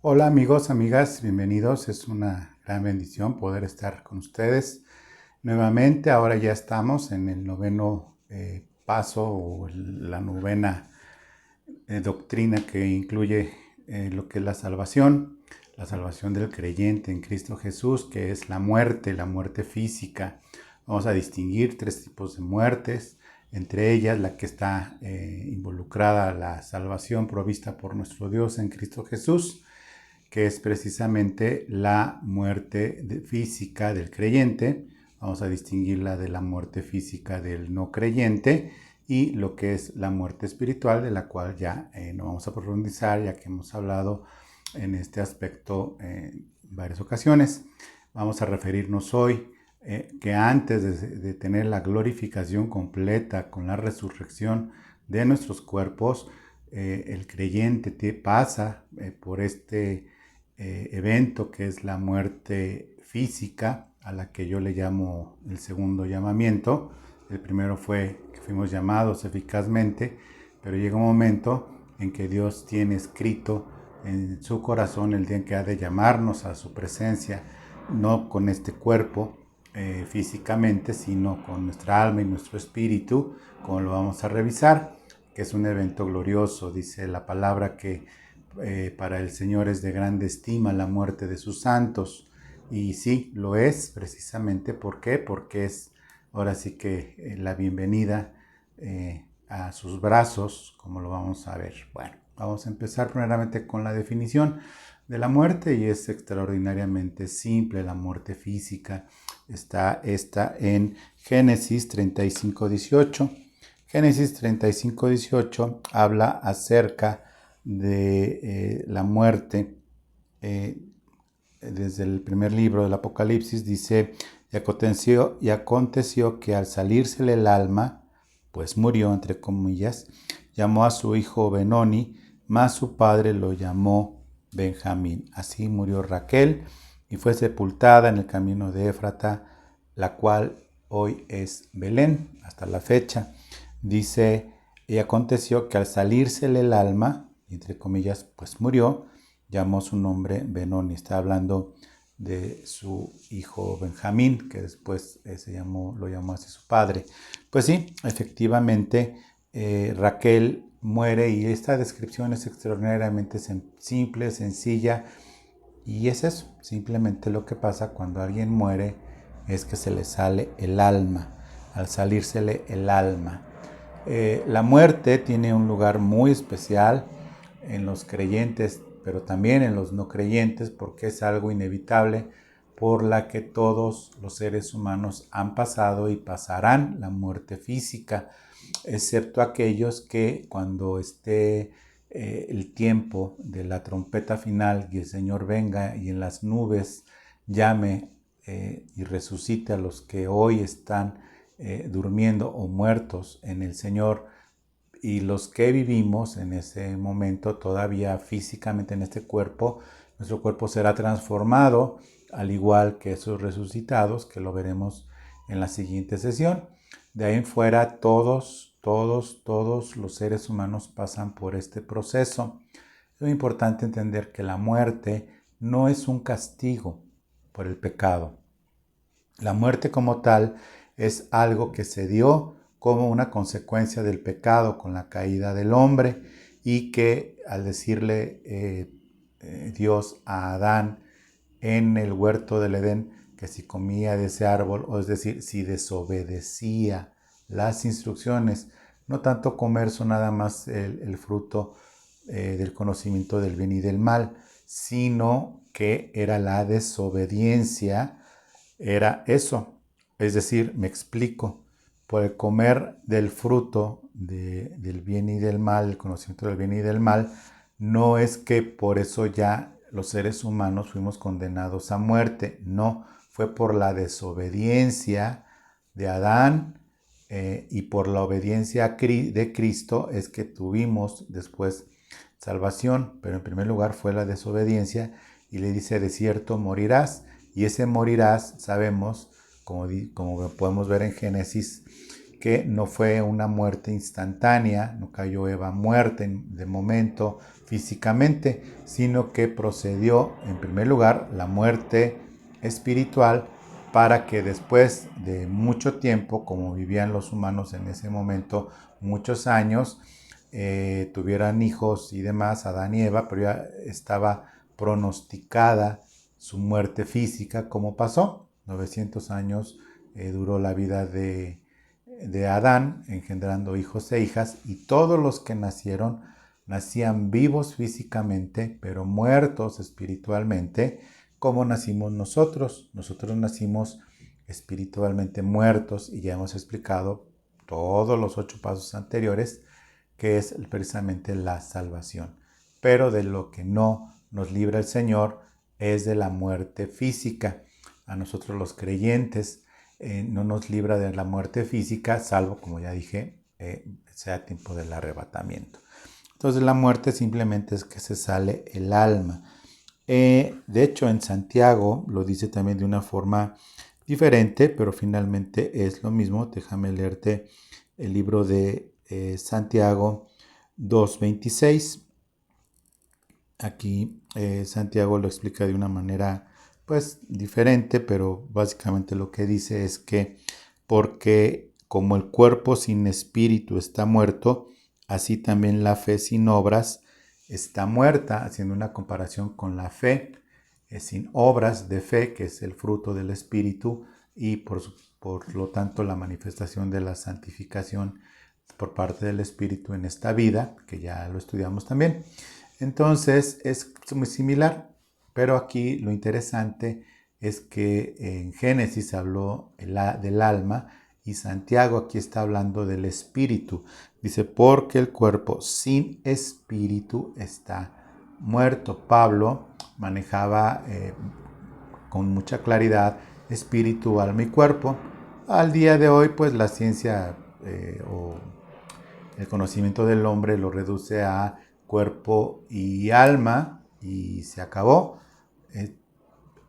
Hola amigos, amigas, bienvenidos. Es una gran bendición poder estar con ustedes nuevamente. Ahora ya estamos en el noveno paso o la novena doctrina que incluye lo que es la salvación del creyente en Cristo Jesús, que es la muerte física. Vamos a distinguir tres tipos de muertes, entre ellas la que está involucrada a la salvación provista por nuestro Dios en Cristo Jesús, que es precisamente la muerte física del creyente. Vamos a distinguirla de la muerte física del no creyente y lo que es la muerte espiritual, de la cual ya no vamos a profundizar, ya que hemos hablado en este aspecto en varias ocasiones. Vamos a referirnos hoy que antes de tener la glorificación completa con la resurrección de nuestros cuerpos, el creyente pasa por este evento que es la muerte física, a la que yo le llamo el segundo llamamiento. El primero fue que fuimos llamados eficazmente, pero llega un momento en que Dios tiene escrito en su corazón el día en que ha de llamarnos a su presencia, no con este cuerpo físicamente, sino con nuestra alma y nuestro espíritu, como lo vamos a revisar, que es un evento glorioso. Dice la palabra que para el Señor es de grande estima la muerte de sus santos. Y sí, lo es precisamente. ¿Por qué? Porque es ahora sí que la bienvenida a sus brazos, como lo vamos a ver. Bueno, vamos a empezar primeramente con la definición de la muerte, y es extraordinariamente simple. La muerte física está en Génesis 35:18. Génesis 35:18 habla acerca de la muerte. Desde el primer libro del Apocalipsis dice: y aconteció que al salírsele el alma, pues murió, entre comillas, llamó a su hijo Benoni, mas su padre lo llamó Benjamín. Así murió Raquel y fue sepultada en el camino de Éfrata, la cual hoy es Belén, hasta la fecha. Dice: y aconteció que al salírsele el alma, entre comillas, pues murió, llamó su nombre Benoni. Está hablando de su hijo Benjamín, que después lo llamó así su padre. Pues sí, efectivamente, Raquel muere, y esta descripción es extraordinariamente simple, sencilla, y es eso. Simplemente lo que pasa cuando alguien muere es que se le sale el alma, al salírsele el alma. La muerte tiene un lugar muy especial en los creyentes, pero también en los no creyentes, porque es algo inevitable por la que todos los seres humanos han pasado y pasarán la muerte física, excepto aquellos que cuando esté el tiempo de la trompeta final y el Señor venga y en las nubes llame y resucite a los que hoy están durmiendo o muertos en el Señor, y los que vivimos en ese momento todavía físicamente en este cuerpo, nuestro cuerpo será transformado, al igual que esos resucitados, que lo veremos en la siguiente sesión. De ahí en fuera, todos los seres humanos pasan por este proceso. Es muy importante entender que la muerte no es un castigo por el pecado. La muerte como tal es algo que se dio como una consecuencia del pecado con la caída del hombre, y que al decirle Dios a Adán en el huerto del Edén que si comía de ese árbol, o es decir, si desobedecía las instrucciones, no tanto comer nada más el fruto del conocimiento del bien y del mal, sino que era la desobediencia, era eso. Es decir, me explico: por comer del fruto del bien y del mal, el conocimiento del bien y del mal, no es que por eso ya los seres humanos fuimos condenados a muerte. No, fue por la desobediencia de Adán y por la obediencia de Cristo es que tuvimos después salvación. Pero en primer lugar fue la desobediencia, y le dice: de cierto morirás. Y ese morirás, sabemos, como podemos ver en Génesis, que no fue una muerte instantánea, no cayó Eva muerta de momento, físicamente, sino que procedió en primer lugar la muerte espiritual para que después de mucho tiempo, como vivían los humanos en ese momento, muchos años, tuvieran hijos y demás, Adán y Eva, pero ya estaba pronosticada su muerte física, como pasó. 900 años duró la vida de Adán, engendrando hijos e hijas, y todos los que nacían vivos físicamente, pero muertos espiritualmente, como nacimos nosotros. Nosotros nacimos espiritualmente muertos, y ya hemos explicado todos los 8 pasos anteriores, que es precisamente la salvación. Pero de lo que no nos libra el Señor es de la muerte física. A nosotros los creyentes no nos libra de la muerte física, salvo, como ya dije, sea tiempo del arrebatamiento. Entonces la muerte simplemente es que se sale el alma. De hecho, en Santiago lo dice también de una forma diferente, pero finalmente es lo mismo. Déjame leerte el libro de Santiago 2:26. Aquí Santiago lo explica de una manera pues diferente, pero básicamente lo que dice es que porque como el cuerpo sin espíritu está muerto, así también la fe sin obras está muerta, haciendo una comparación con la fe sin obras de fe, que es el fruto del espíritu, y por lo tanto la manifestación de la santificación por parte del espíritu en esta vida, que ya lo estudiamos también. Entonces es muy similar, pero aquí lo interesante es que en Génesis habló del alma, y Santiago aquí está hablando del espíritu. Dice, porque el cuerpo sin espíritu está muerto. Pablo manejaba con mucha claridad espíritu, alma y cuerpo. Al día de hoy, pues la ciencia o el conocimiento del hombre lo reduce a cuerpo y alma y se acabó.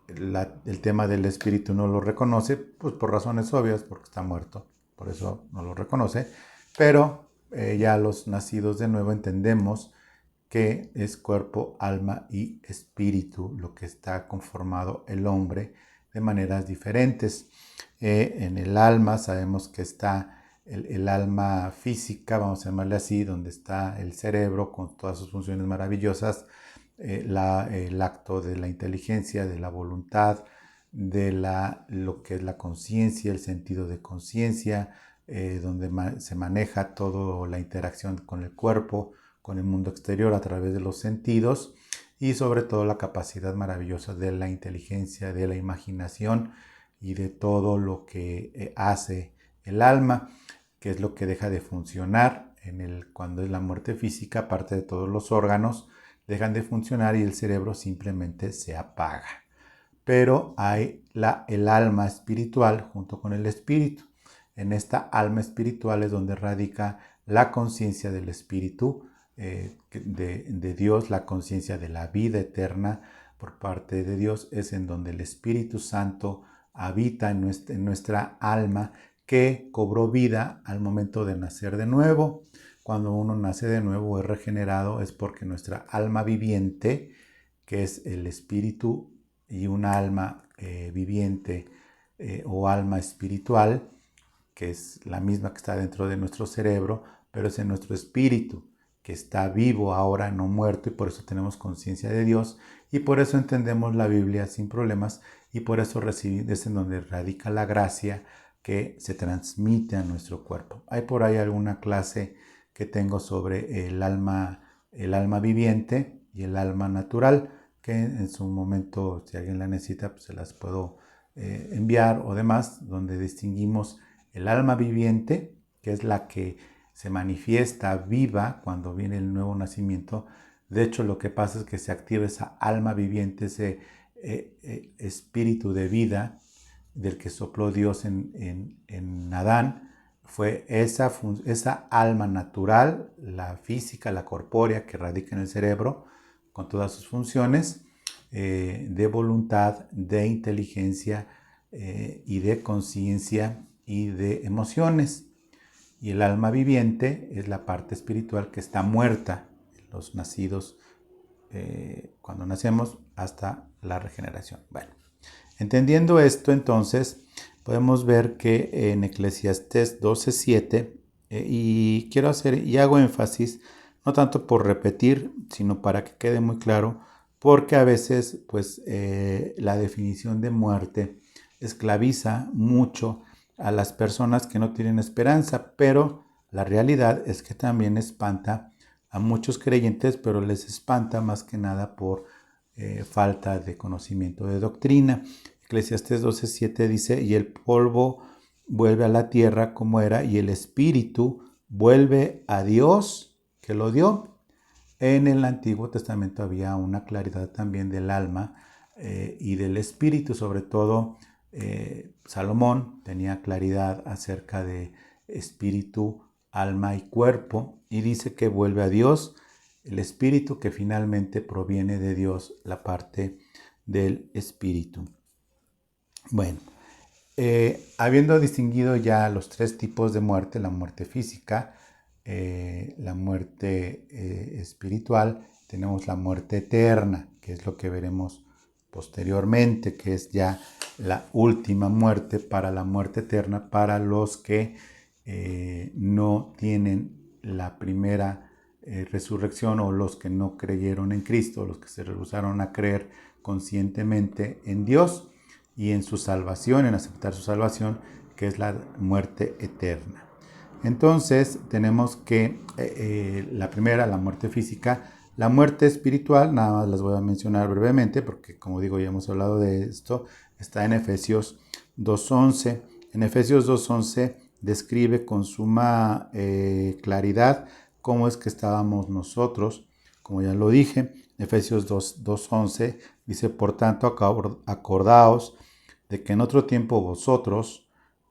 El tema del espíritu no lo reconoce, pues por razones obvias, porque está muerto, por eso no lo reconoce, pero ya los nacidos de nuevo entendemos que es cuerpo, alma y espíritu lo que está conformado el hombre de maneras diferentes. En el alma sabemos que está el alma física, vamos a llamarle así, donde está el cerebro con todas sus funciones maravillosas, el acto de la inteligencia, de la voluntad, de lo que es la conciencia, el sentido de conciencia, donde se maneja toda la interacción con el cuerpo, con el mundo exterior a través de los sentidos, y sobre todo la capacidad maravillosa de la inteligencia, de la imaginación y de todo lo que hace el alma, que es lo que deja de funcionar cuando es la muerte física. Aparte de todos los órganos dejan de funcionar y el cerebro simplemente se apaga. Pero hay el alma espiritual junto con el espíritu. En esta alma espiritual es donde radica la conciencia del espíritu de Dios, la conciencia de la vida eterna por parte de Dios. Es en donde el Espíritu Santo habita en nuestra alma, que cobró vida al momento de nacer de nuevo. Cuando uno nace de nuevo o es regenerado, es porque nuestra alma viviente, que es el espíritu, y una alma viviente o alma espiritual, que es la misma que está dentro de nuestro cerebro, pero es en nuestro espíritu, que está vivo ahora, no muerto, y por eso tenemos conciencia de Dios, y por eso entendemos la Biblia sin problemas, y por eso es en donde radica la gracia que se transmite a nuestro cuerpo. Hay por ahí alguna clase que tengo sobre el alma viviente y el alma natural, que en su momento, si alguien la necesita, pues se las puedo enviar o demás, donde distinguimos el alma viviente, que es la que se manifiesta viva cuando viene el nuevo nacimiento. De hecho, lo que pasa es que se activa esa alma viviente, ese espíritu de vida del que sopló Dios en Adán. Fue esa alma natural, la física, la corpórea, que radica en el cerebro, con todas sus funciones de voluntad, de inteligencia y de conciencia y de emociones. Y el alma viviente es la parte espiritual que está muerta. los nacidos cuando nacemos hasta la regeneración. Bueno, entendiendo esto, entonces podemos ver que en Eclesiastés 12:7, y quiero hacer y hago énfasis, no tanto por repetir, sino para que quede muy claro, porque a veces pues la definición de muerte esclaviza mucho a las personas que no tienen esperanza, pero la realidad es que también espanta a muchos creyentes, pero les espanta más que nada por falta de conocimiento de doctrina. Eclesiastés 12:7 dice, y el polvo vuelve a la tierra como era, y el espíritu vuelve a Dios que lo dio. En el Antiguo Testamento había una claridad también del alma y del espíritu, sobre todo Salomón tenía claridad acerca de espíritu, alma y cuerpo, y dice que vuelve a Dios el espíritu, que finalmente proviene de Dios, la parte del espíritu. Bueno, habiendo distinguido ya los tres tipos de muerte, la muerte física, la muerte espiritual, tenemos la muerte eterna, que es lo que veremos posteriormente, que es ya la última muerte, para la muerte eterna, para los que no tienen la primera resurrección, o los que no creyeron en Cristo, los que se rehusaron a creer conscientemente en Dios y en su salvación, en aceptar su salvación, que es la muerte eterna. Entonces tenemos que la primera, la muerte física. La muerte espiritual, nada más las voy a mencionar brevemente, porque como digo, ya hemos hablado de esto, está en Efesios 2:11. En Efesios 2:11 describe con suma claridad cómo es que estábamos nosotros, como ya lo dije. Efesios 2:11 dice, por tanto, acordaos de que en otro tiempo vosotros,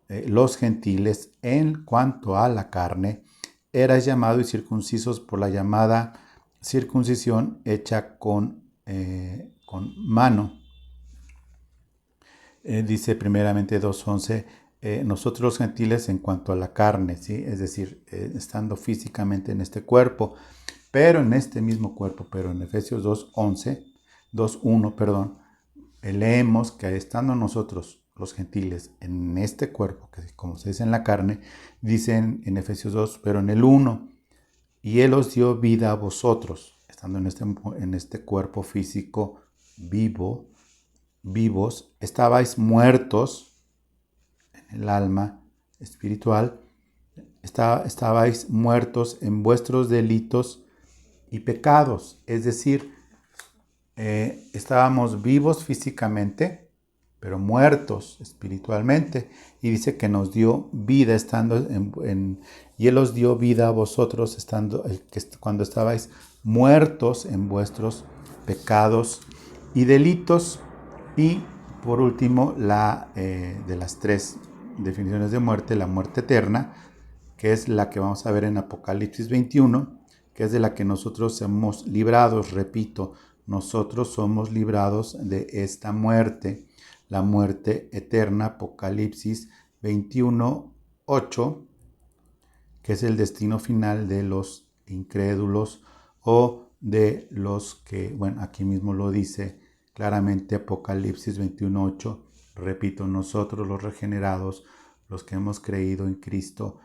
los gentiles, en cuanto a la carne, erais llamados y circuncisos por la llamada circuncisión hecha con mano. Dice primeramente 2:11, nosotros los gentiles en cuanto a la carne, ¿sí? Es decir, estando físicamente en este cuerpo, pero en este mismo cuerpo, pero en Efesios 2:1, perdón, leemos que estando nosotros los gentiles en este cuerpo, que como se dice en la carne, dicen en Efesios 2, pero en el 1, y Él os dio vida a vosotros, estando en este cuerpo físico vivos, estabais muertos en el alma espiritual, estabais muertos en vuestros delitos y pecados, es decir, estábamos vivos físicamente, pero muertos espiritualmente. Y dice que nos dio vida estando y Él os dio vida a vosotros cuando estabais muertos en vuestros pecados y delitos. Y por último, de las tres definiciones de muerte, la muerte eterna, que es la que vamos a ver en Apocalipsis 21, que es de la que nosotros somos librados, repito, nosotros somos librados de esta muerte, la muerte eterna, Apocalipsis 21:8, que es el destino final de los incrédulos o de los que, bueno, aquí mismo lo dice claramente Apocalipsis 21:8, repito, nosotros los regenerados, los que hemos creído en Cristo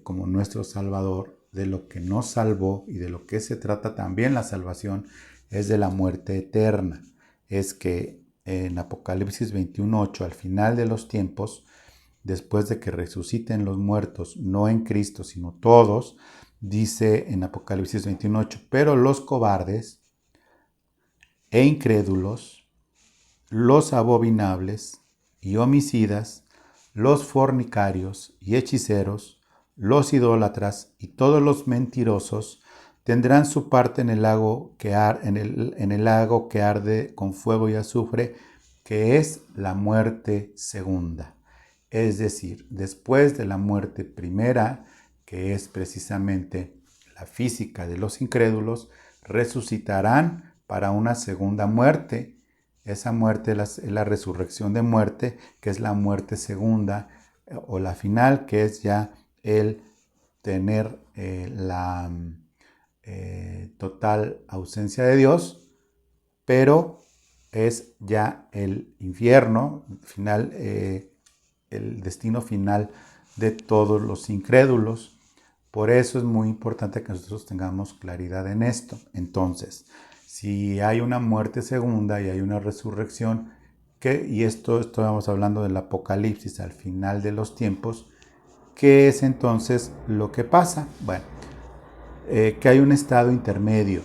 como nuestro Salvador, de lo que nos salvó y de lo que se trata también la salvación es de la muerte eterna. Es que en Apocalipsis 21:8, al final de los tiempos, después de que resuciten los muertos, no en Cristo, sino todos, dice en Apocalipsis 21:8, pero los cobardes e incrédulos, los abominables y homicidas, los fornicarios y hechiceros, los idólatras y todos los mentirosos tendrán su parte en el lago que arde con fuego y azufre, que es la muerte segunda. Es decir, después de la muerte primera, que es precisamente la física de los incrédulos, resucitarán para una segunda muerte. Esa muerte es la resurrección de muerte, que es la muerte segunda o la final, que es ya el tener total ausencia de Dios, pero es ya el infierno final, el destino final de todos los incrédulos. Por eso es muy importante que nosotros tengamos claridad en esto. Entonces, si hay una muerte segunda y hay una resurrección, y esto estamos hablando del Apocalipsis al final de los tiempos, ¿qué es entonces lo que pasa? Bueno, que hay un estado intermedio.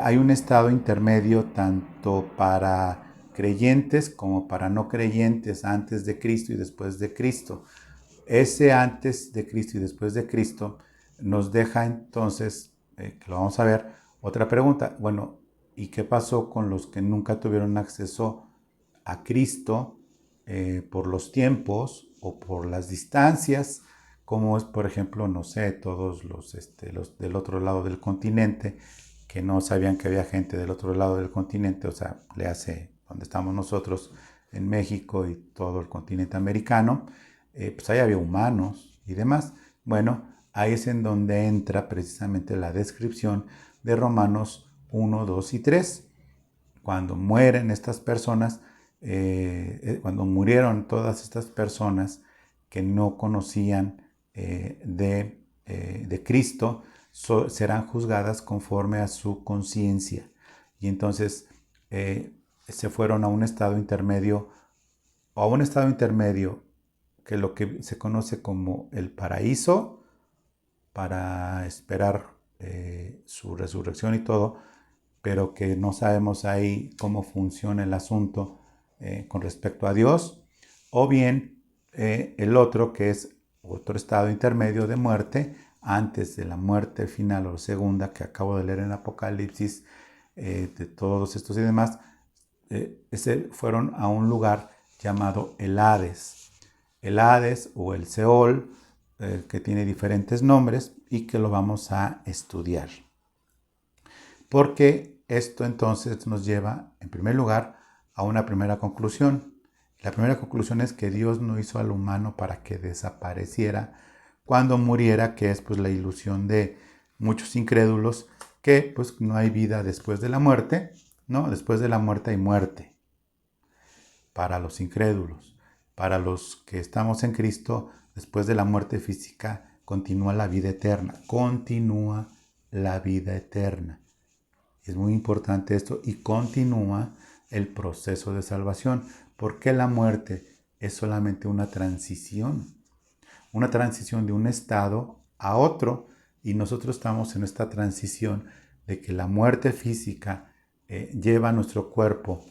Hay un estado intermedio tanto para creyentes como para no creyentes, antes de Cristo y después de Cristo. Ese antes de Cristo y después de Cristo nos deja entonces, que lo vamos a ver, otra pregunta. Bueno, ¿y qué pasó con los que nunca tuvieron acceso a Cristo por los tiempos o por las distancias? Como es, por ejemplo, no sé, todos los del otro lado del continente, que no sabían que había gente del otro lado del continente, o sea, le hace donde estamos nosotros en México y todo el continente americano, pues ahí había humanos y demás. Bueno, ahí es en donde entra precisamente la descripción de Romanos 1, 2 y 3. Cuando mueren estas personas, cuando murieron todas estas personas que no conocían de Cristo, serán juzgadas conforme a su conciencia. Y entonces se fueron a un estado intermedio, que lo que se conoce como el paraíso, para esperar su resurrección y todo, pero que no sabemos ahí cómo funciona el asunto con respecto a Dios, o bien el otro, que es otro estado intermedio de muerte, antes de la muerte final o segunda que acabo de leer en Apocalipsis, de todos estos y demás, fueron a un lugar llamado el Hades. El Hades o el Seol, que tiene diferentes nombres y que lo vamos a estudiar. Porque esto entonces nos lleva, en primer lugar, a una primera conclusión. La primera conclusión es que Dios no hizo al humano para que desapareciera cuando muriera, que es pues la ilusión de muchos incrédulos, que pues no hay vida después de la muerte, ¿no? Después de la muerte hay muerte para los incrédulos. Para los que estamos en Cristo, después de la muerte física, continúa la vida eterna. Continúa la vida eterna. Es muy importante esto, y continúa el proceso de salvación, porque la muerte es solamente una transición de un estado a otro, y nosotros estamos en esta transición de que la muerte física lleva a nuestro cuerpo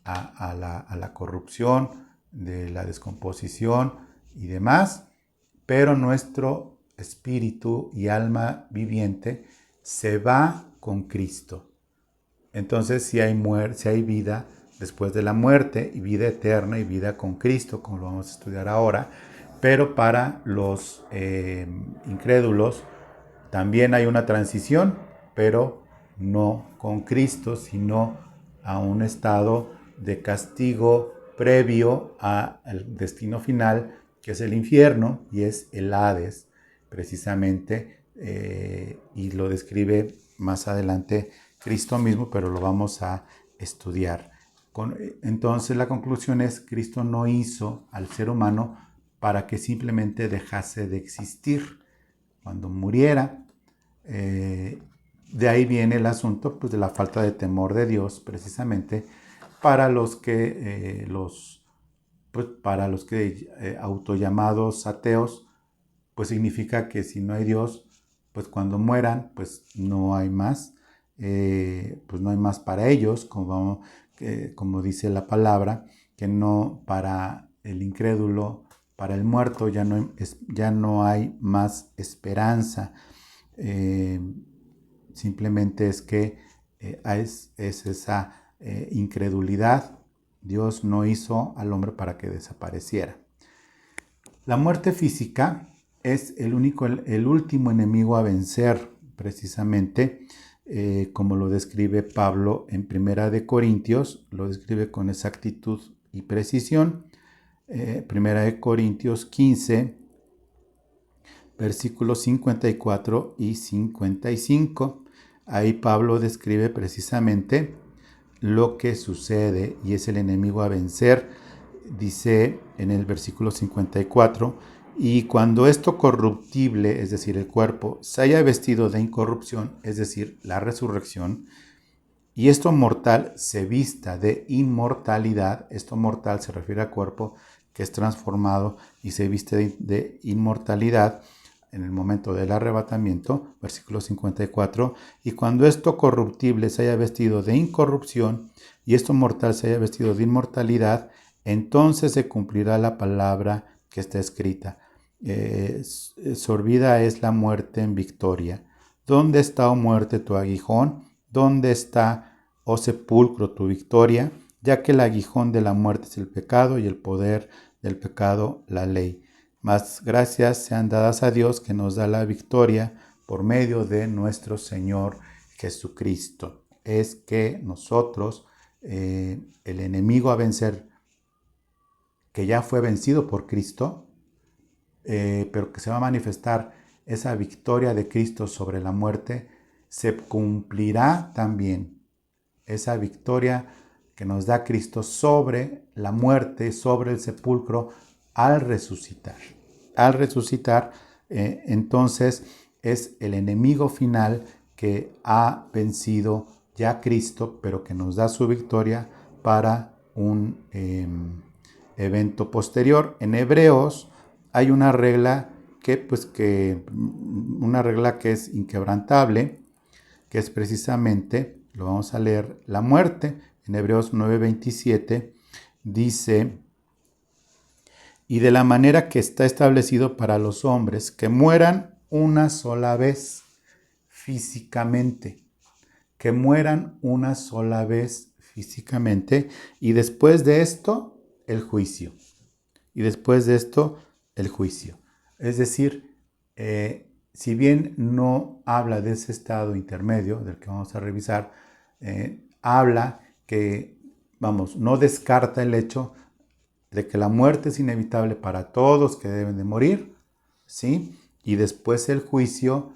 a la corrupción, de la descomposición y demás, pero nuestro espíritu y alma viviente se va con Cristo. Entonces si hay vida después de la muerte, y vida eterna y vida con Cristo, como lo vamos a estudiar ahora. Pero para los incrédulos también hay una transición, pero no con Cristo, sino a un estado de castigo previo al destino final, que es el infierno, y es el Hades, precisamente, y lo describe más adelante Cristo mismo, pero lo vamos a estudiar. Entonces la conclusión es: Cristo no hizo al ser humano para que simplemente dejase de existir. Cuando muriera, de ahí viene el asunto pues, de la falta de temor de Dios, precisamente para los que autollamados ateos, pues significa que si no hay Dios, pues cuando mueran, pues no hay más, pues no hay más para ellos, como dice la palabra, que no, para el incrédulo, para el muerto ya no hay más esperanza. Simplemente es que es esa incredulidad. Dios no hizo al hombre para que desapareciera. La muerte física es el último enemigo a vencer, precisamente, como lo describe Pablo en Primera de Corintios, lo describe con exactitud y precisión. Primera de Corintios 15 versículos 54 y 55. Ahí Pablo describe precisamente lo que sucede y es el enemigo a vencer. Dice en el versículo 54, y cuando esto corruptible, es decir, el cuerpo, se haya vestido de incorrupción, es decir, la resurrección, y esto mortal se vista de inmortalidad, esto mortal se refiere al cuerpo que es transformado y se viste de inmortalidad en el momento del arrebatamiento, versículo 54, y cuando esto corruptible se haya vestido de incorrupción y esto mortal se haya vestido de inmortalidad, entonces se cumplirá la palabra que está escrita. Sorbida es la muerte en victoria. ¿Dónde está, oh muerte, tu aguijón? ¿Dónde está, oh sepulcro, tu victoria? Ya que el aguijón de la muerte es el pecado y el poder del pecado la ley. Mas gracias sean dadas a Dios que nos da la victoria por medio de nuestro Señor Jesucristo. Es que nosotros, el enemigo a vencer, que ya fue vencido por Cristo, pero que se va a manifestar esa victoria de Cristo sobre la muerte, se cumplirá también esa victoria que nos da Cristo sobre la muerte, sobre el sepulcro, al resucitar. Al resucitar, entonces es el enemigo final que ha vencido ya Cristo, pero que nos da su victoria para un evento posterior. En Hebreos hay una regla una regla que es inquebrantable, que es precisamente, lo vamos a leer, la muerte. En Hebreos 9:27 dice, y de la manera que está establecido para los hombres, que mueran una sola vez físicamente, que mueran una sola vez físicamente, y después de esto, el juicio. Y después de esto, el juicio. Es decir, si bien no habla de ese estado intermedio del que vamos a revisar, habla que, no descarta el hecho de que la muerte es inevitable para todos que deben de morir, ¿sí? Y después el juicio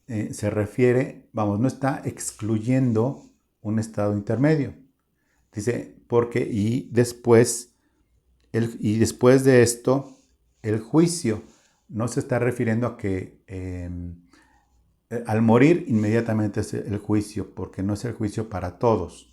se refiere, no está excluyendo un estado intermedio. Dice, y después de esto, el juicio. No se está refiriendo a que al morir inmediatamente es el juicio, porque no es el juicio para todos.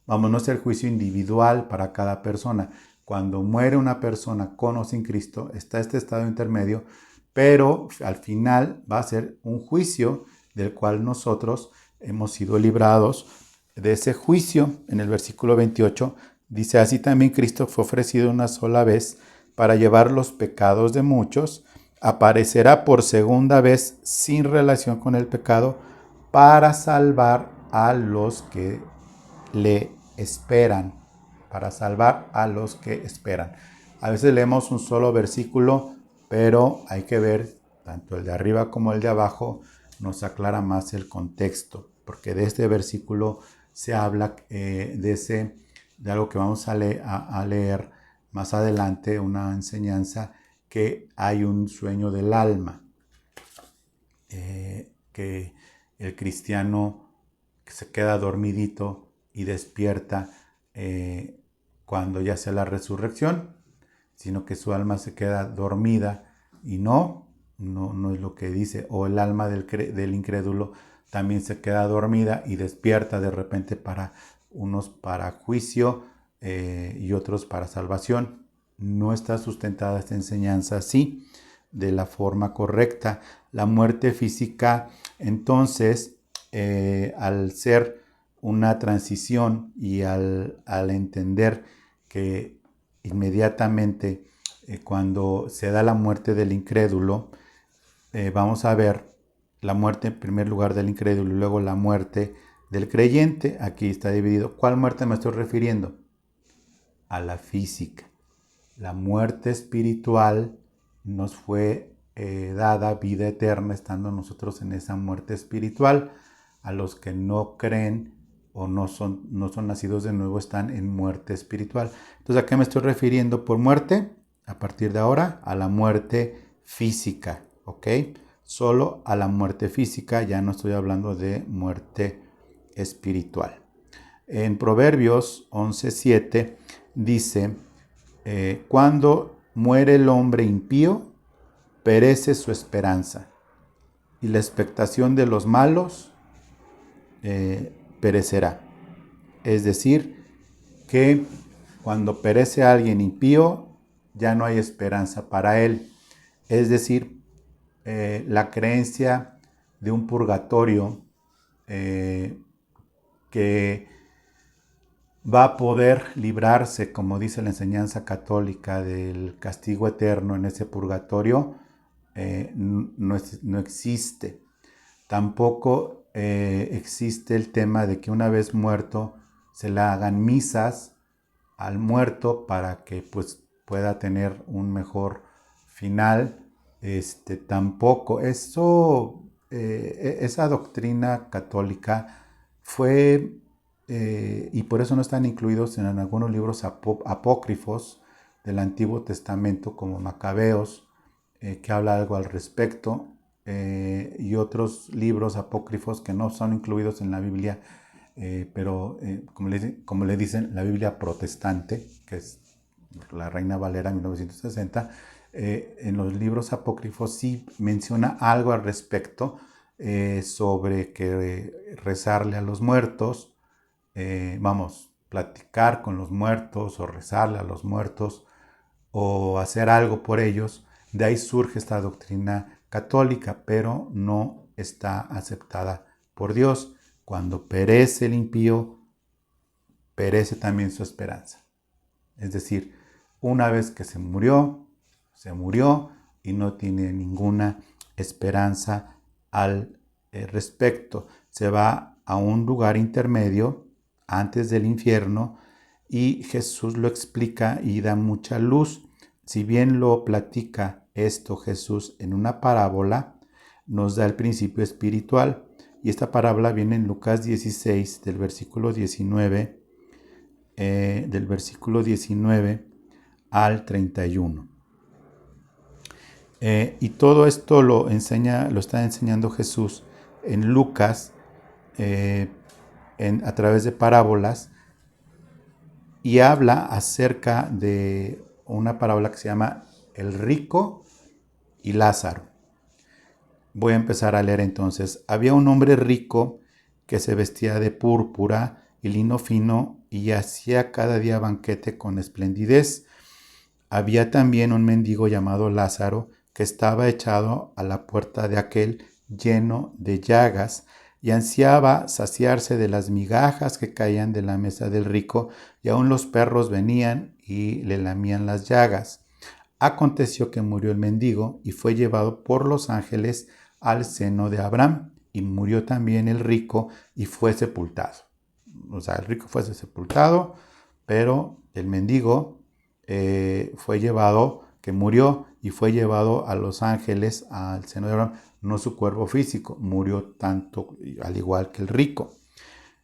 No es el juicio individual para cada persona. Cuando muere una persona con o sin Cristo, está este estado intermedio, pero al final va a ser un juicio del cual nosotros hemos sido librados de ese juicio. En el versículo 28 dice, así también Cristo fue ofrecido una sola vez para llevar los pecados de muchos, aparecerá por segunda vez sin relación con el pecado para salvar a los que le esperan, para salvar a los que esperan. A veces leemos un solo versículo, pero hay que ver, tanto el de arriba como el de abajo, nos aclara más el contexto, porque de este versículo se habla de algo que vamos a leer más adelante, una enseñanza, que hay un sueño del alma, que el cristiano se queda dormidito y despierta cuando ya sea la resurrección, sino que su alma se queda dormida y no es lo que dice, o el alma del incrédulo también se queda dormida y despierta de repente, unos para juicio y otros para salvación. No está sustentada esta enseñanza así, de la forma correcta. La muerte física, entonces, al ser una transición y al entender que inmediatamente cuando se da la muerte del incrédulo, vamos a ver la muerte en primer lugar del incrédulo y luego la muerte del creyente. Aquí está dividido. ¿Cuál muerte me estoy refiriendo? A la física. La muerte espiritual nos fue dada vida eterna estando nosotros en esa muerte espiritual. A los que no creen o no son nacidos de nuevo están en muerte espiritual. Entonces, ¿a qué me estoy refiriendo por muerte? A partir de ahora, a la muerte física. ¿ok? Solo a la muerte física, ya no estoy hablando de muerte espiritual. En Proverbios 11:7 dice, cuando muere el hombre impío, perece su esperanza, y la expectación de los malos perecerá. Es decir, que cuando perece alguien impío, ya no hay esperanza para él. Es decir, la creencia de un purgatorio que va a poder librarse, como dice la enseñanza católica, del castigo eterno en ese purgatorio, no existe. Tampoco existe el tema de que una vez muerto se le hagan misas al muerto para que pues, pueda tener un mejor final. Tampoco. Esa doctrina católica fue, y por eso no están incluidos en algunos libros apócrifos del Antiguo Testamento, como Macabeos, que habla algo al respecto, y otros libros apócrifos que no son incluidos en la Biblia, pero como le dicen, la Biblia protestante, que es la Reina Valera 1960, en los libros apócrifos sí menciona algo al respecto, sobre que rezarle a los muertos, platicar con los muertos o rezarle a los muertos o hacer algo por ellos. De ahí surge esta doctrina católica, pero no está aceptada por Dios. Cuando perece el impío, perece también su esperanza. Es decir, una vez que se murió y no tiene ninguna esperanza al respecto. Se va a un lugar intermedio antes del infierno y Jesús lo explica y da mucha luz. Si bien lo platica esto Jesús en una parábola, nos da el principio espiritual. Y esta parábola viene en Lucas 16, del versículo 19, al 31. Y todo esto lo está enseñando Jesús en Lucas, a través de parábolas, y habla acerca de una parábola que se llama El rico y Lázaro. Voy a empezar a leer entonces. Había un hombre rico que se vestía de púrpura y lino fino y hacía cada día banquete con esplendidez. Había también un mendigo llamado Lázaro que estaba echado a la puerta de aquel, lleno de llagas, y ansiaba saciarse de las migajas que caían de la mesa del rico, y aun los perros venían y le lamían las llagas. Aconteció que murió el mendigo y fue llevado por los ángeles al seno de Abraham, y murió también el rico y fue sepultado. O sea, el rico fue sepultado, pero el mendigo fue llevado, que murió y fue llevado a los ángeles al seno de Abraham, no su cuerpo físico, murió tanto al igual que el rico.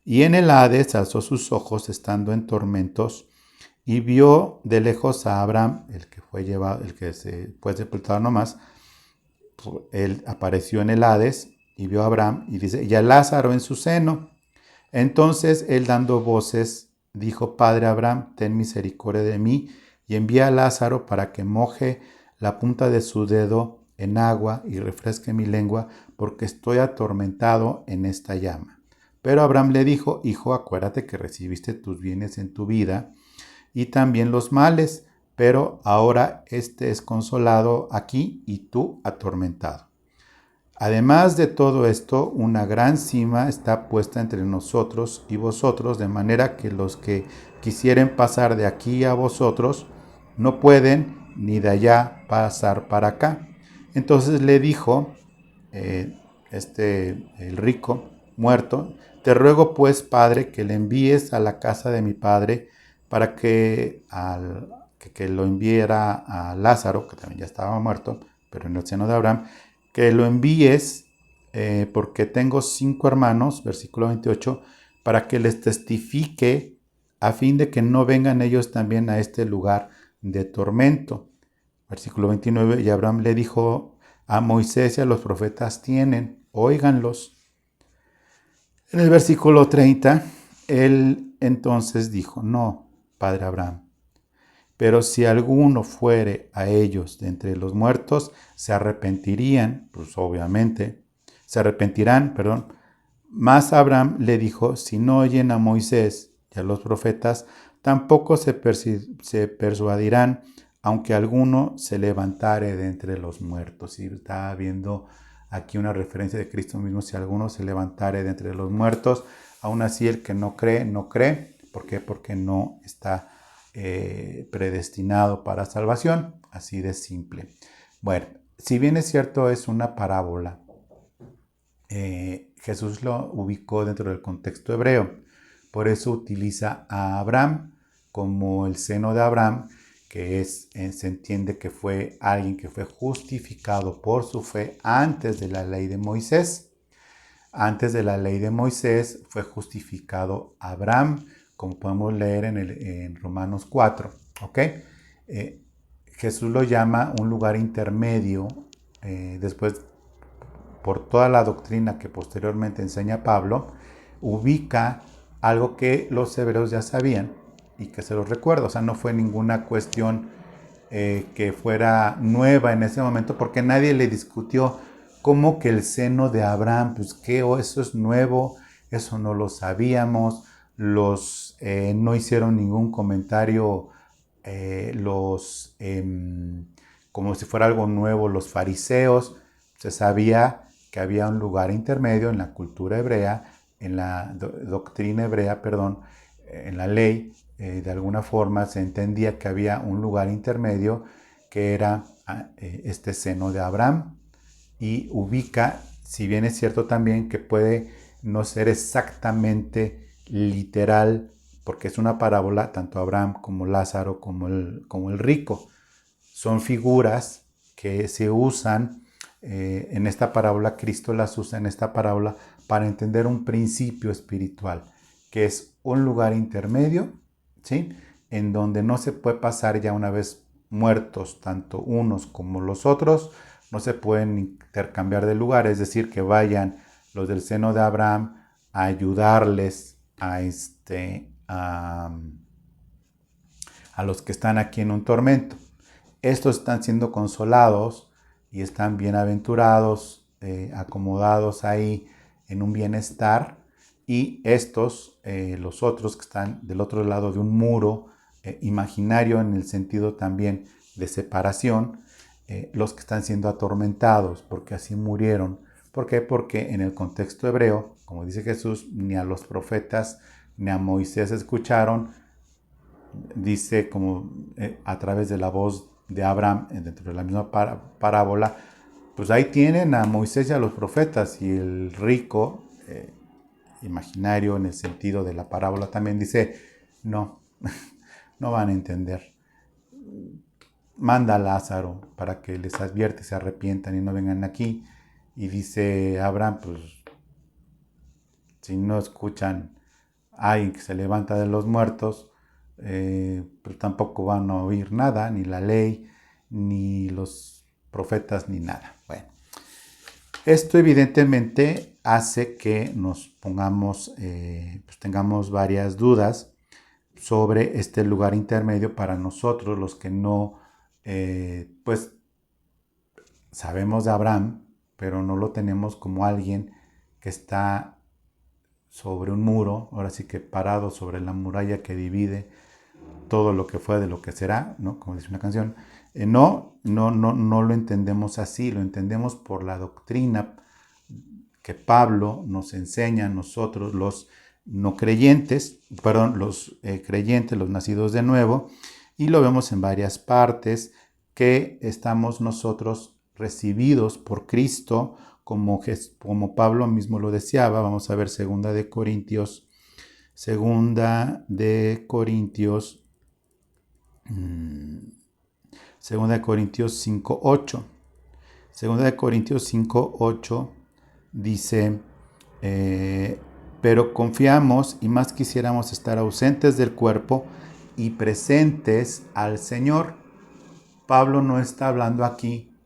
Y en el Hades alzó sus ojos estando en tormentos y vio de lejos a Abraham, el que se fue sepultado nomás. Él apareció en el Hades y vio a Abraham y dice, y a Lázaro en su seno. Entonces él, dando voces, dijo, Padre Abraham, ten misericordia de mí y envía a Lázaro para que moje la punta de su dedo en agua y refresque mi lengua, porque estoy atormentado en esta llama. Pero Abraham le dijo, hijo, acuérdate que recibiste tus bienes en tu vida y también los males, pero ahora este es consolado aquí y tú atormentado. Además de todo esto, una gran sima está puesta entre nosotros y vosotros, de manera que los que quisieren pasar de aquí a vosotros no pueden, ni de allá pasar para acá. Entonces le dijo el rico muerto, te ruego pues, Padre, que le envíes a la casa de mi padre para que lo enviara a Lázaro, que también ya estaba muerto, pero en el seno de Abraham, que lo envíes, porque tengo 5 hermanos, versículo 28, para que les testifique a fin de que no vengan ellos también a este lugar de tormento. Versículo 29, y Abraham le dijo a Moisés y a los profetas tienen, óiganlos. En el versículo 30, él entonces dijo, no, padre Abraham, pero si alguno fuere a ellos de entre los muertos, se arrepentirán, perdón. Mas Abraham le dijo, si no oyen a Moisés y a los profetas, tampoco se persuadirán, aunque alguno se levantare de entre los muertos. Y está viendo aquí una referencia de Cristo mismo, si alguno se levantare de entre los muertos, aún así el que no cree, no cree. ¿Por qué? Porque no está predestinado para salvación, así de simple. Bueno, si bien es cierto, es una parábola, Jesús lo ubicó dentro del contexto hebreo, por eso utiliza a Abraham como el seno de Abraham, que se entiende que fue alguien que fue justificado por su fe antes de la ley de Moisés. Antes de la ley de Moisés fue justificado Abraham, como podemos leer en Romanos 4. ¿Ok? Jesús lo llama un lugar intermedio, después por toda la doctrina que posteriormente enseña Pablo, ubica algo que los hebreos ya sabían y que se los recuerda. O sea, no fue ninguna cuestión que fuera nueva en ese momento, porque nadie le discutió cómo que el seno de Abraham, pues que eso es nuevo, eso no lo sabíamos. No hicieron ningún comentario como si fuera algo nuevo los fariseos. Se sabía que había un lugar intermedio en la cultura hebrea, en la doctrina hebrea, en la ley, de alguna forma se entendía que había un lugar intermedio que era este seno de Abraham, y ubica, si bien es cierto también que puede no ser exactamente literal, porque es una parábola, tanto Abraham como Lázaro como el rico. Son figuras que se usan en esta parábola, Cristo las usa en esta parábola para entender un principio espiritual, que es un lugar intermedio, ¿sí? En donde no se puede pasar ya una vez muertos, tanto unos como los otros, no se pueden intercambiar de lugar, es decir, que vayan los del seno de Abraham a ayudarles a los que están aquí en un tormento. Estos están siendo consolados y están bienaventurados, acomodados ahí en un bienestar, y estos, los otros que están del otro lado de un muro imaginario, en el sentido también de separación, los que están siendo atormentados porque así murieron. ¿Por qué? Porque en el contexto hebreo, como dice Jesús, ni a los profetas ni a Moisés escucharon. Dice como a través de la voz de Abraham dentro de la misma parábola, pues ahí tienen a Moisés y a los profetas, y el rico imaginario en el sentido de la parábola también dice, no, no van a entender. Manda a Lázaro para que les advierte, se arrepientan y no vengan aquí. Y dice Abraham, pues si no escuchan a alguien que se levanta de los muertos, pues tampoco van a oír nada, ni la ley, ni los profetas, ni nada. Bueno, esto evidentemente hace que nos pongamos, pues tengamos varias dudas sobre este lugar intermedio para nosotros, los que no, pues sabemos de Abraham, pero no lo tenemos como alguien que está sobre un muro, ahora sí que parado sobre la muralla que divide todo lo que fue de lo que será, ¿no? Como dice una canción. No lo entendemos así, lo entendemos por la doctrina que Pablo nos enseña a nosotros, los no creyentes, los creyentes, los nacidos de nuevo, y lo vemos en varias partes, que estamos nosotros recibidos por Cristo, como Pablo mismo lo deseaba. Vamos a ver segunda de Corintios 5:8. Segunda de Corintios 5:8 dice, pero confiamos y más quisiéramos estar ausentes del cuerpo y presentes al Señor. Pablo no está hablando aquí,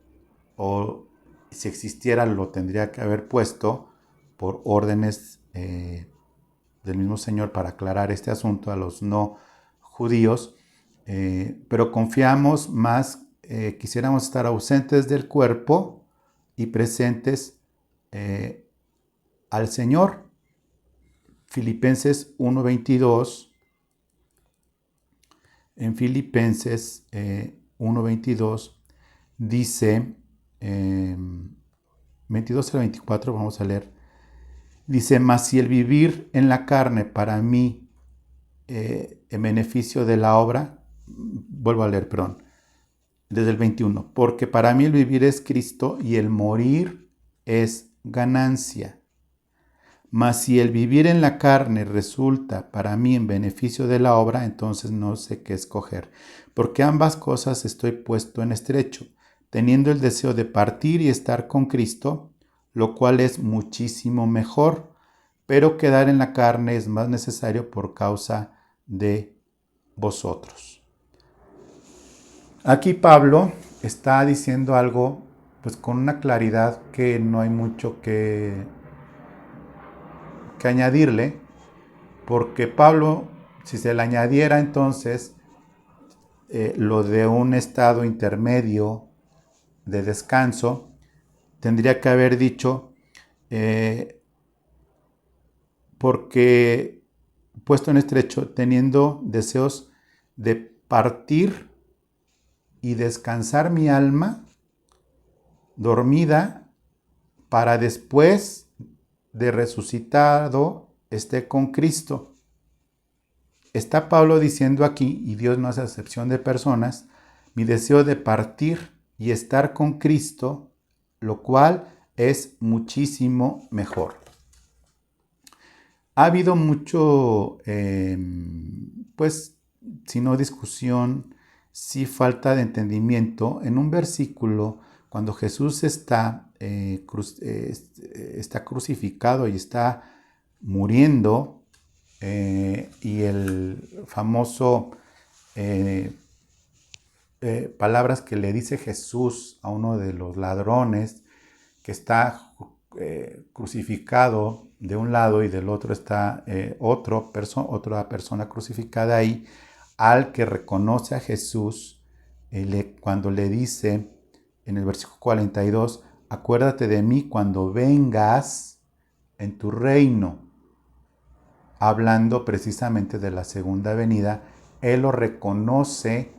o si existiera lo tendría que haber puesto por órdenes del mismo Señor para aclarar este asunto a los no judíos, pero confiamos más, quisiéramos estar ausentes del cuerpo y presentes al Señor. Filipenses 1:22, en Filipenses 1:22 dice, 22 al 24, vamos a leer. Dice, mas si el vivir en la carne para mí en beneficio de la obra, vuelvo a leer, perdón, desde el 21, porque para mí el vivir es Cristo y el morir es ganancia. Mas si el vivir en la carne resulta para mí en beneficio de la obra, entonces no sé qué escoger, porque ambas cosas estoy puesto en estrecho, teniendo el deseo de partir y estar con Cristo, lo cual es muchísimo mejor, pero quedar en la carne es más necesario por causa de vosotros. Aquí Pablo está diciendo algo pues con una claridad que no hay mucho que añadirle, porque Pablo, si se le añadiera entonces lo de un estado intermedio de descanso, tendría que haber dicho, porque puesto en estrecho, teniendo deseos de partir y descansar mi alma dormida, para después de resucitado esté con Cristo. Está Pablo diciendo aquí, y Dios no hace excepción de personas, mi deseo de partir y estar con Cristo, lo cual es muchísimo mejor. Ha habido mucho, pues, si no discusión, sí falta de entendimiento en un versículo cuando Jesús está crucificado y está muriendo, y el famoso palabras que le dice Jesús a uno de los ladrones que está crucificado de un lado y del otro está otra persona crucificada ahí, al que reconoce a Jesús, cuando le dice en el versículo 42, acuérdate de mí cuando vengas en tu reino, hablando precisamente de la segunda venida. Él lo reconoce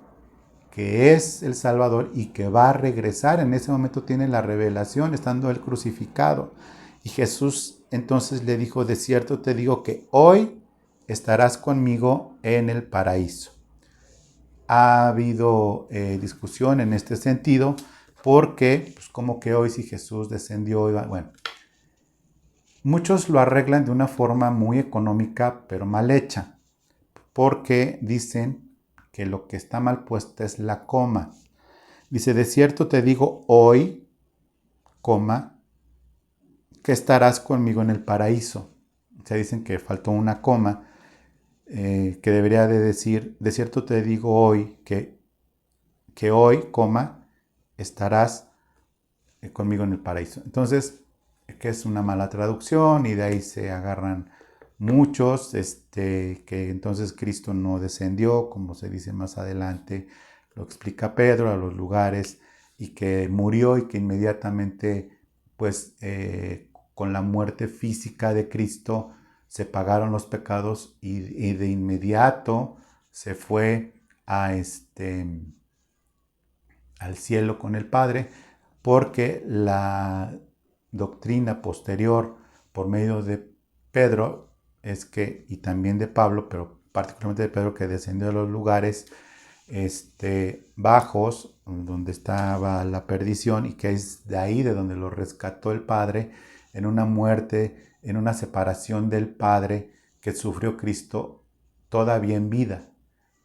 que es el Salvador y que va a regresar. En ese momento tiene la revelación, estando él crucificado. Y Jesús entonces le dijo, de cierto te digo que hoy estarás conmigo en el paraíso. Ha habido discusión en este sentido, porque pues, como que hoy si Jesús descendió, bueno, muchos lo arreglan de una forma muy económica, pero mal hecha, porque dicen que lo que está mal puesta es la coma. Dice, de cierto te digo hoy, coma, que estarás conmigo en el paraíso. O sea, dicen que faltó una coma, que debería de decir, de cierto te digo hoy, que hoy, coma, estarás conmigo en el paraíso. Entonces, que es una mala traducción, y de ahí se agarran muchos, que entonces Cristo no descendió, como se dice más adelante, lo explica Pedro, a los lugares, y que murió y que inmediatamente, pues, con la muerte física de Cristo, se pagaron los pecados y de inmediato se fue al cielo con el Padre, porque la doctrina posterior por medio de Pedro es que, y también de Pablo, pero particularmente de Pedro, que descendió a los lugares bajos, donde estaba la perdición, y que es de ahí de donde lo rescató el Padre, en una muerte, en una separación del Padre que sufrió Cristo todavía en vida,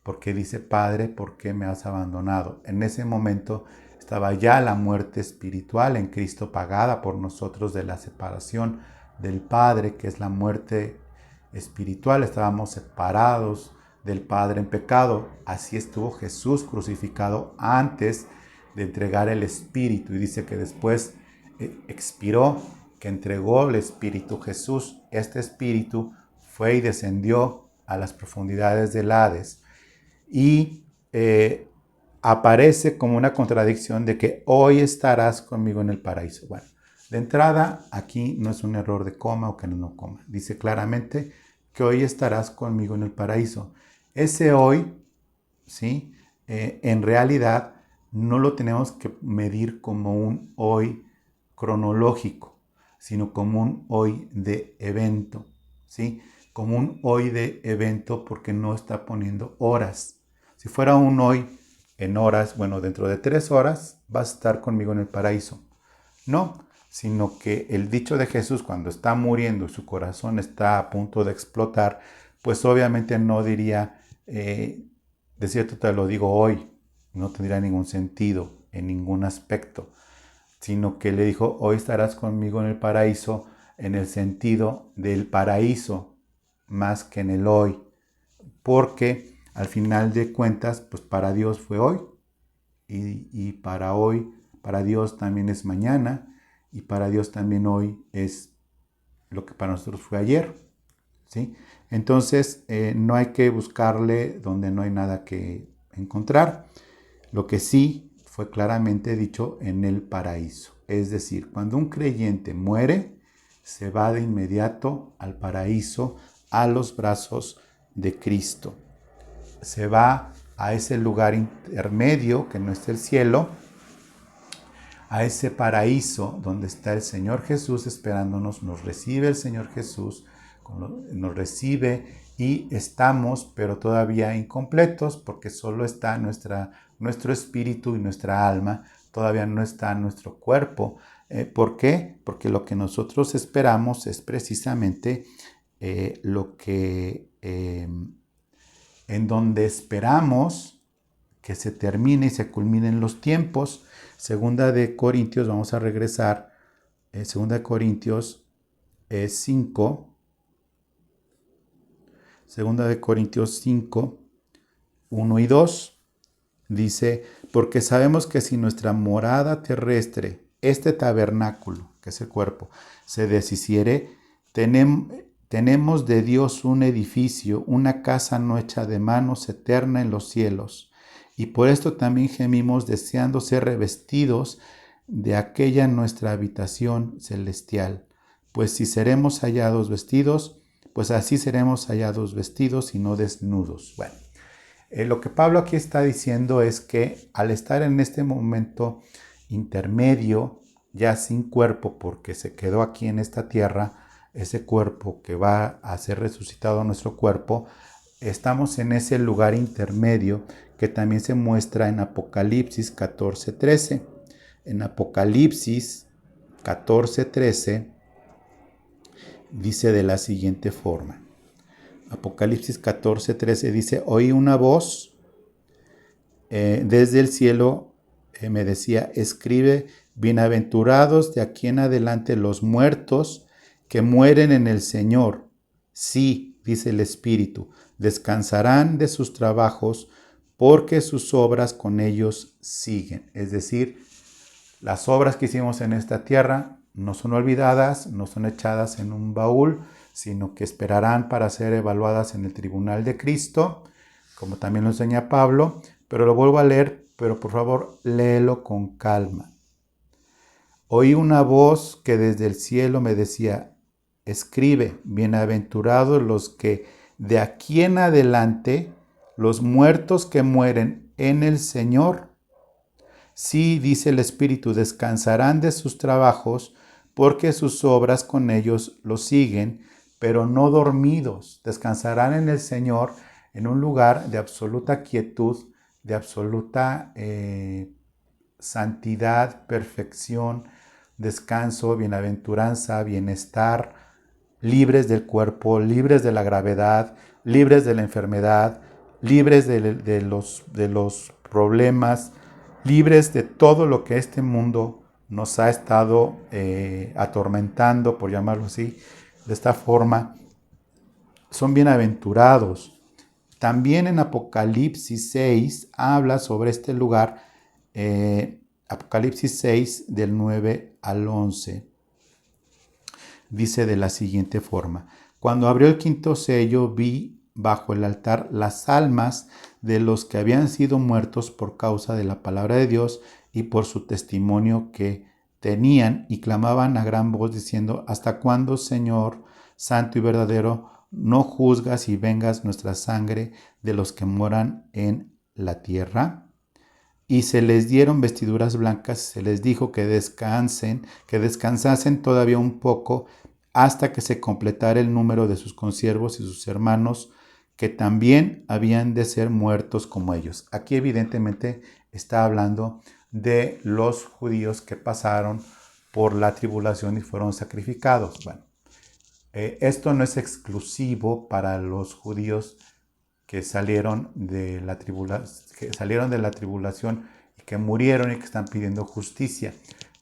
porque dice, Padre, ¿por qué me has abandonado? En ese momento estaba ya la muerte espiritual en Cristo pagada por nosotros, de la separación del Padre, que es la muerte espiritual. Estábamos separados del Padre en pecado. Así estuvo Jesús crucificado antes de entregar el Espíritu. Y dice que después expiró, que entregó el Espíritu Jesús. Este Espíritu fue y descendió a las profundidades del Hades y aparece como una contradicción de que hoy estarás conmigo en el paraíso. Bueno, de entrada, aquí no es un error de coma o que no coma. Dice claramente que hoy estarás conmigo en el paraíso. Ese hoy, ¿sí? En realidad no lo tenemos que medir como un hoy cronológico, sino como un hoy de evento, ¿sí? Como un hoy de evento porque no está poniendo horas. Si fuera un hoy en horas, bueno, dentro de 3 horas vas a estar conmigo en el paraíso. No, sino que el dicho de Jesús cuando está muriendo y su corazón está a punto de explotar, pues obviamente no diría, de cierto te lo digo hoy, no tendría ningún sentido en ningún aspecto, sino que le dijo, hoy estarás conmigo en el paraíso, en el sentido del paraíso, más que en el hoy, porque al final de cuentas, pues para Dios fue hoy, y para hoy, para Dios también es mañana, y para Dios también hoy es lo que para nosotros fue ayer, ¿sí? Entonces, no hay que buscarle donde no hay nada que encontrar. Lo que sí fue claramente dicho en el paraíso. Es decir, cuando un creyente muere, se va de inmediato al paraíso, a los brazos de Cristo. Se va a ese lugar intermedio que no es el cielo, a ese paraíso donde está el Señor Jesús esperándonos. Nos recibe el Señor Jesús, nos recibe y estamos, pero todavía incompletos porque solo está nuestro espíritu y nuestra alma, todavía no está nuestro cuerpo. ¿Por qué? Porque lo que nosotros esperamos es precisamente lo que en donde esperamos que se termine y se culminen los tiempos. Segunda de Corintios, vamos a regresar, Segunda de Corintios 5, Segunda de Corintios 5, 1 y 2, dice, porque sabemos que si nuestra morada terrestre, este tabernáculo, que es el cuerpo, se deshiciere, tenemos de Dios un edificio, una casa no hecha de manos, eterna en los cielos. Y por esto también gemimos deseando ser revestidos de aquella nuestra habitación celestial. Pues si seremos hallados vestidos, pues así seremos hallados vestidos y no desnudos. Bueno, lo que Pablo aquí está diciendo es que al estar en este momento intermedio, ya sin cuerpo, porque se quedó aquí en esta tierra, ese cuerpo que va a ser resucitado a nuestro cuerpo, estamos en ese lugar intermedio que también se muestra en Apocalipsis 14:13. En Apocalipsis 14:13 dice de la siguiente forma. Apocalipsis 14:13 dice, oí una voz desde el cielo, me decía, escribe, bienaventurados de aquí en adelante los muertos que mueren en el Señor. Sí, dice el Espíritu, descansarán de sus trabajos porque sus obras con ellos siguen. Es decir, las obras que hicimos en esta tierra no son olvidadas, no son echadas en un baúl, sino que esperarán para ser evaluadas en el tribunal de Cristo, como también lo enseña Pablo, pero lo vuelvo a leer, pero por favor léelo con calma. Oí una voz que desde el cielo me decía, escribe, bienaventurados los que de aquí en adelante, los muertos que mueren en el Señor. Sí, dice el Espíritu, descansarán de sus trabajos, porque sus obras con ellos los siguen, pero no dormidos. Descansarán en el Señor en un lugar de absoluta quietud, de absoluta santidad, perfección, descanso, bienaventuranza, bienestar, libres del cuerpo, libres de la gravedad, libres de la enfermedad, libres de los problemas, libres de todo lo que este mundo nos ha estado atormentando, por llamarlo así, de esta forma. Son bienaventurados. También en Apocalipsis 6 habla sobre este lugar, Apocalipsis 6, del 9 al 11, dice de la siguiente forma: Cuando abrió el quinto sello, vi bajo el altar las almas de los que habían sido muertos por causa de la palabra de Dios y por su testimonio que tenían, y clamaban a gran voz diciendo: ¿Hasta cuándo, Señor, santo y verdadero, no juzgas y vengas nuestra sangre de los que moran en la tierra? Y se les dieron vestiduras blancas, y se les dijo que descansasen todavía un poco, hasta que se completara el número de sus consiervos y sus hermanos, que también habían de ser muertos como ellos. Aquí evidentemente está hablando de los judíos que pasaron por la tribulación y fueron sacrificados. Bueno, esto no es exclusivo para los judíos que salieron de la tribulación y que murieron y que están pidiendo justicia.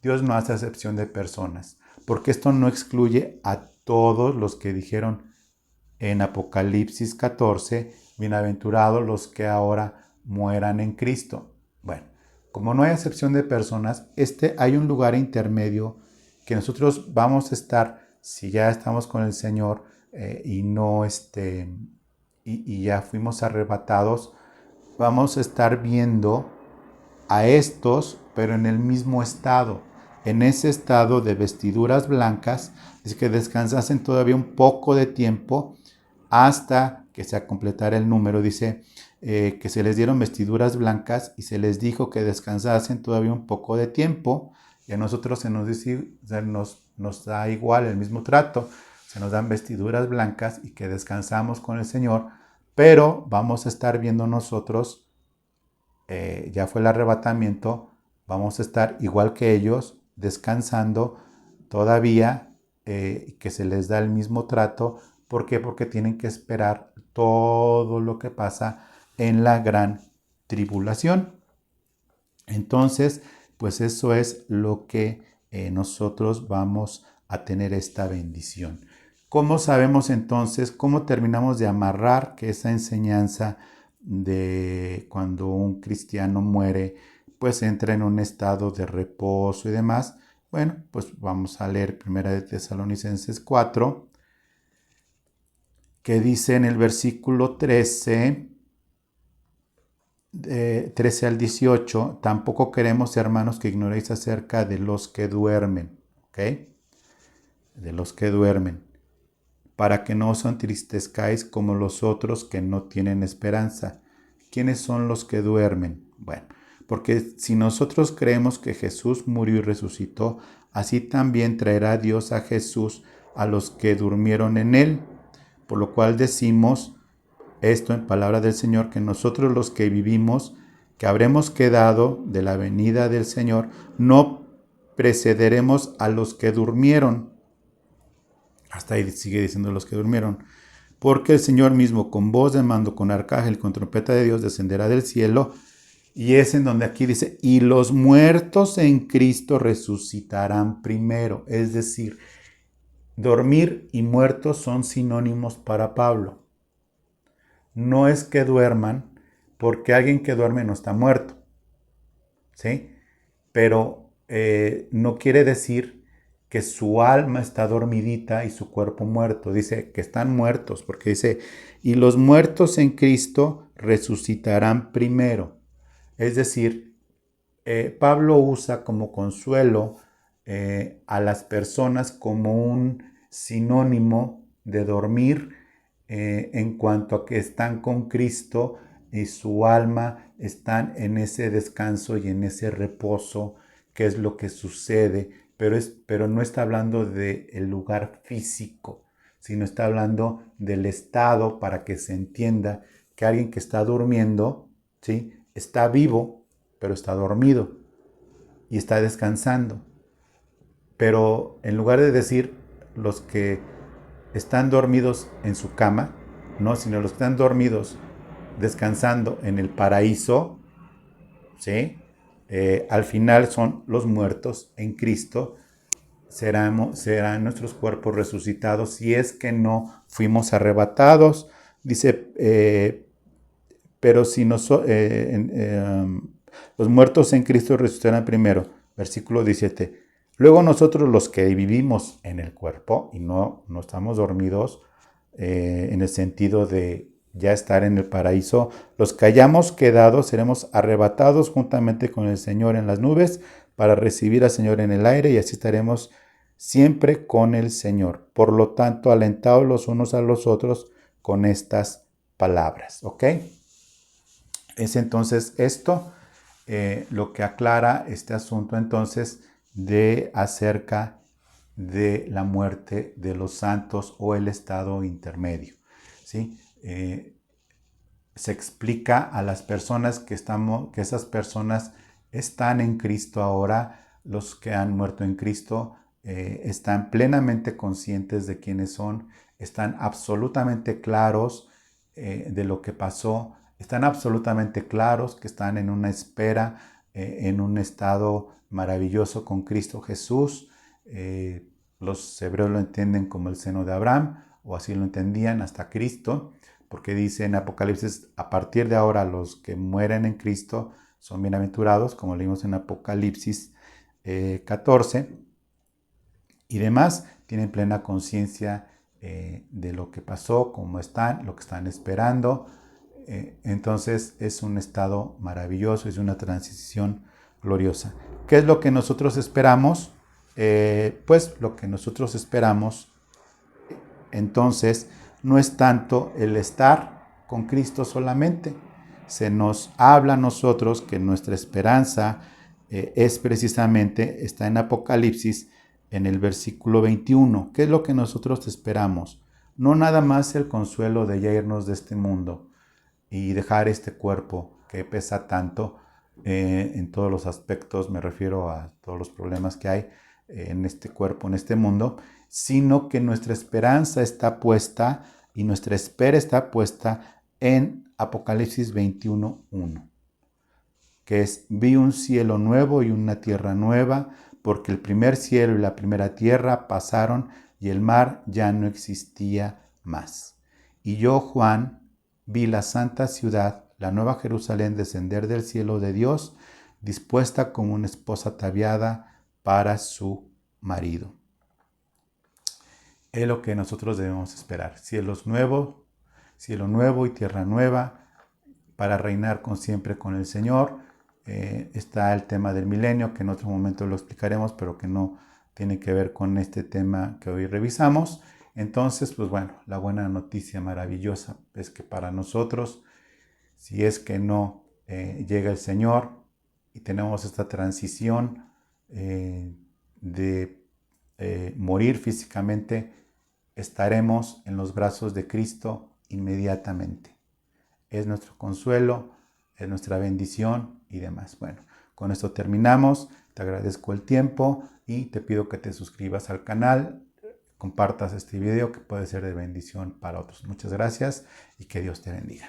Dios no hace excepción de personas, porque esto no excluye a todos los que dijeron en Apocalipsis 14, bienaventurados los que ahora mueran en Cristo. Bueno, como no hay excepción de personas, hay un lugar intermedio que nosotros vamos a estar, si ya estamos con el Señor y no y ya fuimos arrebatados, vamos a estar viendo a estos, pero en el mismo estado, en ese estado de vestiduras blancas, es que descansasen todavía un poco de tiempo hasta que se completara el número. Dice que se les dieron vestiduras blancas y se les dijo que descansasen todavía un poco de tiempo, y a nosotros nos da igual el mismo trato. Se nos dan vestiduras blancas y que descansamos con el Señor, pero vamos a estar viendo nosotros, ya fue el arrebatamiento, vamos a estar igual que ellos, descansando todavía, que se les da el mismo trato. ¿Por qué? Porque tienen que esperar todo lo que pasa en la gran tribulación. Entonces, pues eso es lo que nosotros vamos a tener esta bendición. ¿Cómo sabemos entonces, cómo terminamos de amarrar que esa enseñanza de cuando un cristiano muere, pues entra en un estado de reposo y demás? Bueno, pues vamos a leer 1 de Tesalonicenses 4, que dice en el versículo 13, 13 al 18, tampoco queremos, hermanos, que ignoréis acerca de los que duermen, ¿ok? De los que duermen, para que no os entristezcáis como los otros que no tienen esperanza. ¿Quiénes son los que duermen? Bueno, porque si nosotros creemos que Jesús murió y resucitó, así también traerá Dios a Jesús a los que durmieron en él. Por lo cual decimos esto en palabra del Señor, que nosotros los que vivimos, que habremos quedado de la venida del Señor, no precederemos a los que durmieron. Hasta ahí sigue diciendo los que durmieron. Porque el Señor mismo, con voz de mando, con arcángel, con trompeta de Dios, descenderá del cielo. Y es en donde aquí dice: y los muertos en Cristo resucitarán primero. Es decir, dormir y muertos son sinónimos para Pablo. No es que duerman, porque alguien que duerme no está muerto, ¿sí? Pero no quiere decir que su alma está dormidita y su cuerpo muerto. Dice que están muertos, porque dice: y los muertos en Cristo resucitarán primero. Es decir, Pablo usa como consuelo a las personas como un sinónimo de dormir, en cuanto a que están con Cristo y su alma están en ese descanso y en ese reposo, que es lo que sucede, pero no está hablando del lugar físico, sino está hablando del estado, para que se entienda que alguien que está durmiendo, ¿sí?, está vivo, pero está dormido y está descansando. Pero en lugar de decir los que están dormidos en su cama, no, sino los que están dormidos descansando en el paraíso, ¿sí? Al final son los muertos en Cristo. Serán nuestros cuerpos resucitados si es que no fuimos arrebatados. Dice, pero si Los muertos en Cristo resucitarán primero. Versículo 17. Luego nosotros los que vivimos en el cuerpo y no estamos dormidos en el sentido de ya estar en el paraíso, los que hayamos quedado seremos arrebatados juntamente con el Señor en las nubes para recibir al Señor en el aire y así estaremos siempre con el Señor. Por lo tanto, alentados los unos a los otros con estas palabras. ¿Ok? Es entonces esto lo que aclara este asunto entonces de acerca de la muerte de los santos o el estado intermedio. ¿Sí? Se explica a las personas que esas personas están en Cristo ahora, los que han muerto en Cristo están plenamente conscientes de quiénes son, están absolutamente claros de lo que pasó, están absolutamente claros que están en una espera, en un estado maravilloso con Cristo Jesús. Los hebreos lo entienden como el seno de Abraham, o así lo entendían hasta Cristo, porque dice en Apocalipsis, a partir de ahora los que mueren en Cristo son bienaventurados, como leímos en Apocalipsis 14, y demás, tienen plena conciencia de lo que pasó, cómo están, lo que están esperando. Entonces es un estado maravilloso, es una transición gloriosa. ¿Qué es lo que nosotros esperamos? Pues lo que nosotros esperamos entonces no es tanto el estar con Cristo solamente. Se nos habla a nosotros que nuestra esperanza es precisamente, está en Apocalipsis, en el versículo 21. ¿Qué es lo que nosotros esperamos? No nada más el consuelo de ya irnos de este mundo y dejar este cuerpo que pesa tanto en todos los aspectos, me refiero a todos los problemas que hay en este cuerpo, en este mundo, sino que nuestra esperanza está puesta y nuestra espera está puesta en Apocalipsis 21:1, que es: vi un cielo nuevo y una tierra nueva, porque el primer cielo y la primera tierra pasaron y el mar ya no existía más. Y yo, Juan, vi la santa ciudad, la nueva Jerusalén, descender del cielo de Dios, dispuesta como una esposa ataviada para su marido. Es lo que nosotros debemos esperar. Cielo nuevo y tierra nueva, para reinar siempre con el Señor. Está el tema del milenio, que en otro momento lo explicaremos, pero que no tiene que ver con este tema que hoy revisamos. Entonces, pues bueno, la buena noticia maravillosa es que para nosotros, si es que no llega el Señor y tenemos esta transición de morir físicamente, estaremos en los brazos de Cristo inmediatamente. Es nuestro consuelo, es nuestra bendición y demás. Bueno, con esto terminamos. Te agradezco el tiempo y te pido que te suscribas al canal, compartas este video que puede ser de bendición para otros. Muchas gracias y que Dios te bendiga.